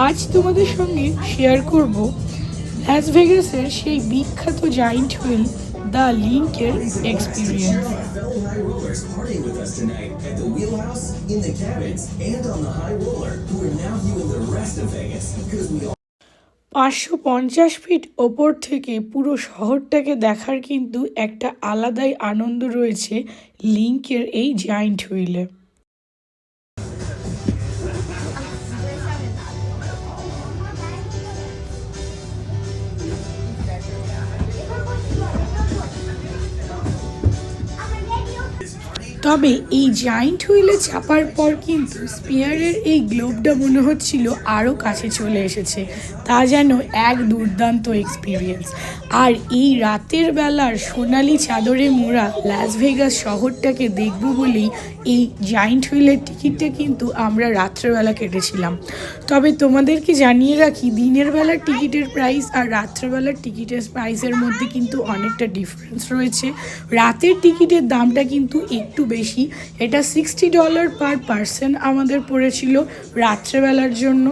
আজ তোমাদের সঙ্গে শেয়ার করব লাস ভেগাসের সেই বিখ্যাত জায়ান্ট হুইল দ্য লিঙ্কের এক্সপিরিয়েন্স। 550 ফিট ওপর থেকে পুরো শহরটাকে দেখার কিন্তু একটা আলাদাই আনন্দ রয়েছে লিঙ্কের এই জায়ান্ট হুইলে। তবে এই জায়ান্ট হুইলে চাপার পর কিন্তু স্পিয়ারের এই গ্লোবটা মনে হচ্ছিল আরও কাছে চলে এসেছে। তা যেন এক দুর্দান্ত এক্সপিরিয়েন্স। আর এই রাতের বেলার সোনালি চাদরে মোড়া লাস ভেগাস শহরটাকে দেখব বলেই এই জায়ান্ট হুইলের টিকিটটা কিন্তু আমরা রাত্রেবেলা কেটেছিলাম। তবে তোমাদেরকে জানিয়ে রাখি, দিনের বেলার টিকিটের প্রাইস আর রাত্রেবেলার টিকিটের প্রাইসের মধ্যে কিন্তু অনেকটা ডিফারেন্স রয়েছে। রাতের টিকিটের দামটা কিন্তু একটু বেশি, এটা $60 পার পারসন আমাদের পড়েছিল রাত্রেবেলার জন্য।